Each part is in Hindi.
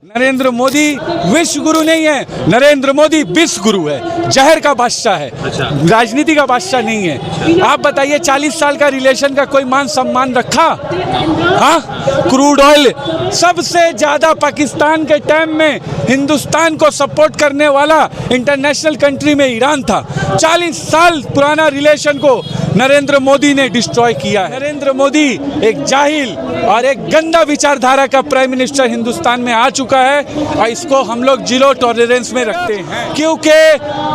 नरेंद्र मोदी विश्व गुरु नहीं है, नरेंद्र मोदी विश्व गुरु है, जहर का बादशाह है। अच्छा। राजनीति का बादशाह नहीं है। आप बताइए 40 साल का रिलेशन का कोई मान सम्मान रखा? हाँ, क्रूड ऑयल सबसे ज्यादा पाकिस्तान के टाइम में हिंदुस्तान को सपोर्ट करने वाला इंटरनेशनल कंट्री में ईरान था। 40 साल पुराना रिलेशन को नरेंद्र मोदी ने डिस्ट्रॉय किया है। नरेंद्र मोदी एक जाहिल और एक गंदा विचारधारा का प्राइम मिनिस्टर हिंदुस्तान में आ चुका है और इसको हम लोग जीरो टॉलरेंस में रखते हैं, क्योंकि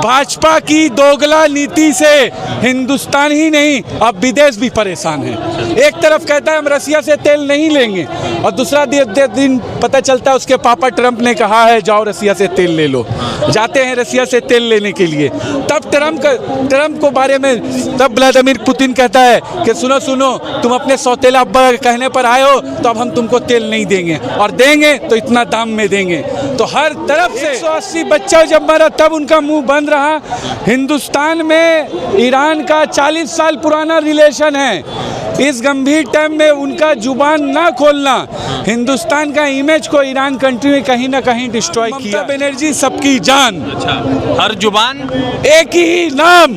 भाजपा की दोगला नीति से हिंदुस्तान ही नहीं अब विदेश भी परेशान है। एक तरफ कहता है हम रसिया से तेल नहीं लेंगे और दूसरा दिन पता चलता है उसके पापा ट्रंप ने कहा है जाओ रसिया से तेल ले लो। जाते हैं रसिया से तेल लेने के लिए, तब ट्रंप को बारे में तब व्लादिमीर पुतिन कहता है कि सुनो सुनो तुम अपने सौतेला अब्बा कहने पर आए हो तो अब हम तुमको तेल नहीं देंगे और देंगे तो इतना दाम में देंगे। तो हर तरफ से 180 बच्चा जब मरा तब उनका मुंह बंद रहा। हिंदुस्तान में ईरान का 40 साल पुराना रिलेशन है। इस गंभीर टाइम में उनका जुबान ना खोलना हिंदुस्तान का इमेज को ईरान कंट्री में कहीं ना कहीं डिस्ट्रॉय किया। ममता बनर्जी सबकी जान। अच्छा, हर जुबान एक ही नाम,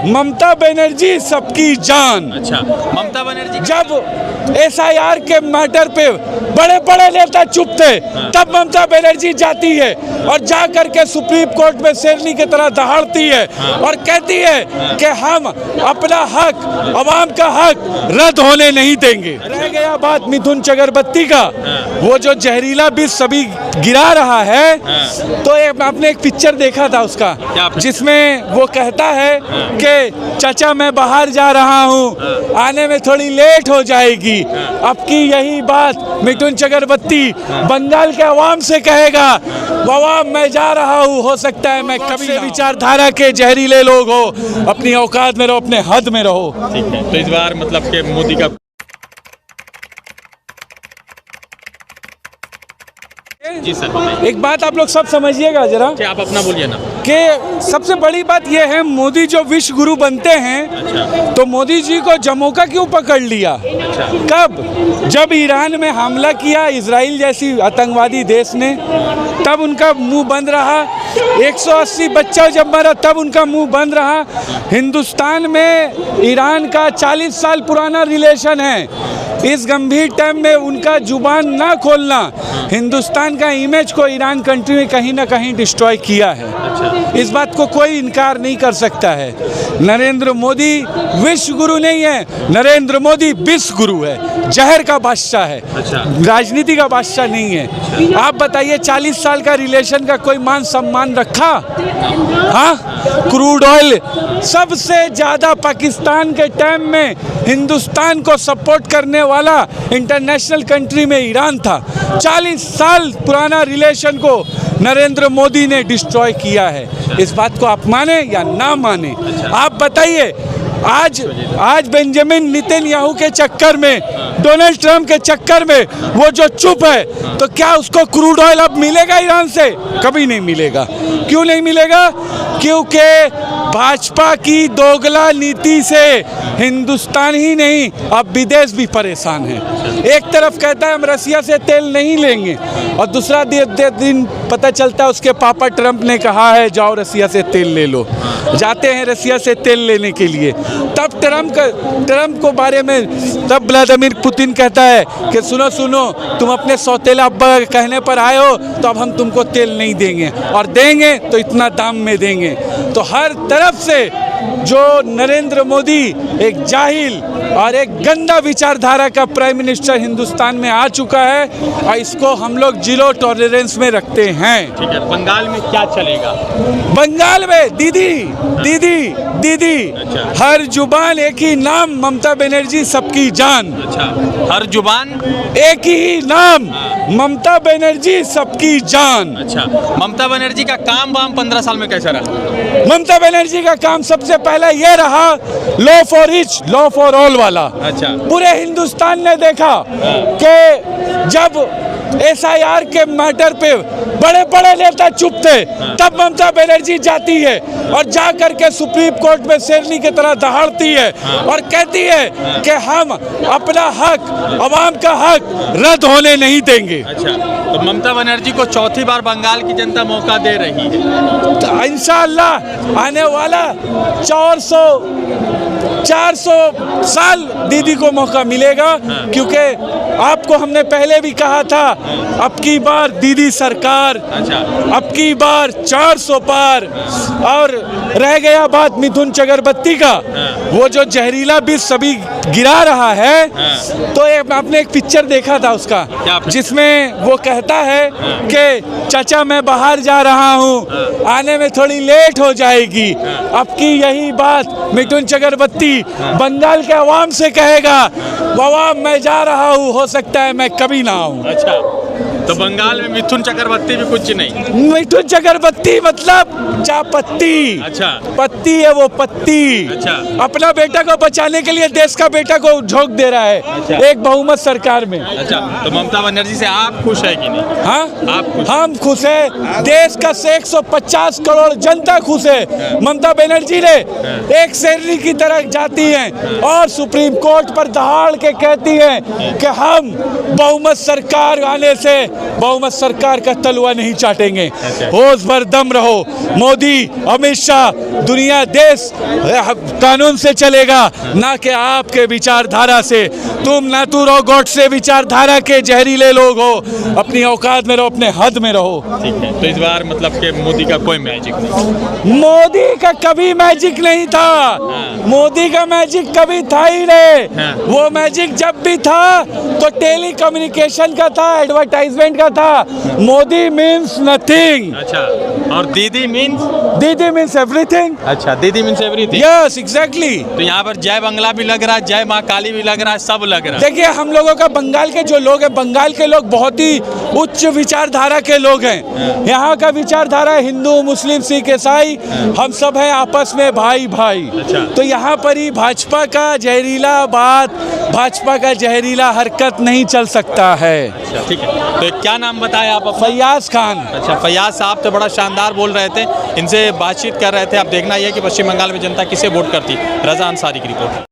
ममता बनर्जी सबकी जान। अच्छा, ममता बनर्जी जब SIR के मैटर पे बड़े बड़े नेता चुप थे तब ममता बनर्जी जाती है और जा करके सुप्रीम कोर्ट में शेरनी की तरह दहाड़ती है और कहती है कि हम अपना हक, अवाम का हक रद्द होने नहीं देंगे। रह गया बात मिथुन चक्रवर्ती का, वो जो जहरीला विष सभी गिरा रहा है, तो आपने एक पिक्चर देखा था उसका जिसमें वो कहता है कि चाचा मैं बाहर जा रहा हूँ, आने में थोड़ी लेट हो जाएगी। अब की यही बात मिथुन चक्रवर्ती बंगाल के अवाम से कहेगा, अवाम मैं जा रहा हूँ, हो सकता है मैं कभी विचारधारा के जहरीले लोग हो, अपनी औकात में रहो, अपने हद में रहो। ठीक है, तो इस बार मतलब कि मोदी का जी सर, एक बात आप लोग सब समझिएगा जरा, आप अपना बोलिए ना, कि सबसे बड़ी बात यह है मोदी जो विश्व गुरु बनते हैं। अच्छा। तो मोदी जी को जमोका क्यों पकड़ लिया? अच्छा। कब? जब ईरान में हमला किया इजराइल जैसी आतंकवादी देश ने, तब उनका मुंह बंद रहा। 180 बच्चा जब मरा तब उनका मुंह बंद रहा। हिंदुस्तान में ईरान का 40 साल पुराना रिलेशन है। इस गंभीर टाइम में उनका जुबान ना खोलना हिंदुस्तान का इमेज को ईरान कंट्री में कहीं ना कहीं डिस्ट्रॉय किया है। अच्छा। इस बात को कोई इनकार नहीं कर सकता है। नरेंद्र मोदी विश्व गुरु नहीं है, नरेंद्र मोदी विश्व गुरु है, जहर का बादशाह है। अच्छा। राजनीति का बादशाह नहीं है। आप बताइए 40 साल का रिलेशन का कोई मान सम्मान रखा? हाँ, क्रूड ऑयल सबसे ज्यादा पाकिस्तान के टाइम में हिंदुस्तान को सपोर्ट करने वाला इंटरनेशनल कंट्री में ईरान था। 40 साल पुराना रिलेशन को नरेंद्र मोदी ने डिस्ट्रॉय किया है। इस बात को आप माने या ना माने, आप बताइए। आज बेंजामिन नेतन्याहू के चक्कर में, डोनाल्ड ट्रंप के चक्कर में वो जो चुप है, तो क्या उसको क्रूड ऑयल अब मिलेगा ईरान से? कभी नहीं मिलेगा। क्यों नहीं मिलेगा? क्योंकि भाजपा की दोगला नीति से हिंदुस्तान ही नहीं अब विदेश भी परेशान है। एक तरफ कहता है हम रसिया से तेल नहीं लेंगे और दूसरा दिन पता चलता है उसके पापा ट्रंप ने कहा है जाओ रसिया से तेल ले लो। जाते हैं रसिया से तेल लेने के लिए, तब ट्रंप को बारे में तब व्लादिमीर पुतिन कहता है कि सुनो सुनो तुम अपने सौतेला अब्बा कहने पर आए हो तो अब हम तुमको तेल नहीं देंगे और देंगे तो इतना दाम में देंगे। तो हर तरफ से जो नरेंद्र मोदी एक जाहिल और एक गंदा विचारधारा का प्राइम मिनिस्टर हिंदुस्तान में आ चुका है और इसको हम लोग जीरो टॉलरेंस में रखते हैं। ठीक है, बंगाल में क्या चलेगा? बंगाल में दीदी दीदी दीदी। अच्छा। हर जुबान एक ही नाम, ममता बनर्जी सबकी जान। अच्छा, हर जुबान एक ही नाम, ममता बनर्जी सबकी जान। अच्छा, ममता बनर्जी का काम वाम 15 साल में कैसा रहा? ममता बनर्जी का काम सबसे पहले ये रहा law for rich law for all वाला। अच्छा। पूरे हिंदुस्तान ने देखा कि जब SIR के मैटर पे बड़े बड़े नेता चुप थे तब ममता बनर्जी जाती है और जा करके सुप्रीम कोर्ट में शेरनी की तरह दहाड़ती है और कहती है कि हम अपना हक, अवाम का हक रद्द होने नहीं देंगे। अच्छा, तो ममता बनर्जी को चौथी बार बंगाल की जनता मौका दे रही है। तो इंशाअल्लाह आने वाला 400 साल दीदी को मौका मिलेगा, क्योंकि आपको हमने पहले भी कहा था, अब की बार दीदी सरकार, अच्छा, अब की बार 400 पार। और रह गया बात मिथुन चक्रवर्ती का, वो जो जहरीला विष सभी गिरा रहा है, तो आपने एक पिक्चर देखा था उसका, जिसमें वो कहता है कि चाचा मैं बाहर जा रहा हूँ, आने में थोड़ी लेट हो जाएगी। अब की यही बात मिथुन चक्रवर्ती बंगाल के अवाम से कहेगा, बाबा मैं जा रहा हूँ, हो सकता है मैं कभी ना आऊँ। अच्छा, तो बंगाल में मिथुन चक्रवर्ती भी कुछ नहीं। मिथुन चक्रवर्ती मतलब चापत्ती, अच्छा, पत्ती है वो, पत्ती। अच्छा, अपना बेटा को बचाने के लिए देश का बेटा को झोंक दे रहा है, अच्छा, एक बहुमत सरकार में। अच्छा, तो ममता बनर्जी से आप खुश है कि नहीं? हाँ, आप खुश? हम खुश है, देश का 150 करोड़ जनता खुश है। ममता बनर्जी ने एक शेरनी की तरह जाती हैं और सुप्रीम कोर्ट पर दहाड़ के कहती हैं कि हम बहुमत सरकार आने से बहुमत सरकार का तलवा नहीं चाटेंगे। होश भर दम रहो, मोदी, अमित शाह, दुनिया देश कानून से चलेगा, ना कि आपके विचारधारा से। तुम नातुरो गोट से विचारधारा के जहरीले लोग हो, अपनी औकात में रहो, अपने हद में रहो। ठीक है, तो इस बार मतलब कि मोदी का कोई मैजिक नहीं। मोदी का कभी मैजिक नहीं था, मोदी का मैजिक कभी था ही नहीं। वो मैजिक जब भी था तो टेली कम्युनिकेशन का था, एडवर्टाइजमेंट का था। Modi means nothing. अच्छा, और दीदी मीन्स? दीदी मीन्स एवरीथिंग। अच्छा, दीदी मीन्स एवरीथिंग। Yes, exactly. तो यहाँ पर जय बंगला भी लग रहा है, जय माँ काली भी लग रहा है, सब लग रहा है। देखिए, हम लोगों का बंगाल के जो लोग हैं, बंगाल के लोग बहुत ही उच्च विचारधारा के लोग हैं। यहाँ का विचारधारा हिंदू, मुस्लिम, सिख, ईसाई, हम सब हैं आपस में भाई भाई। अच्छा। तो यहाँ पर ही भाजपा का जहरीला बात, भाजपा का जहरीला हरकत नहीं चल सकता है। अच्छा, ठीक है, तो क्या नाम बताया आप अपना? फैयाज खान। अच्छा, फैयाज साहब तो बड़ा शानदार बोल रहे थे, इनसे बातचीत कर रहे थे। अब देखना यह है कि पश्चिम बंगाल में जनता किसे वोट करती। रजा अंसारी की रिपोर्ट।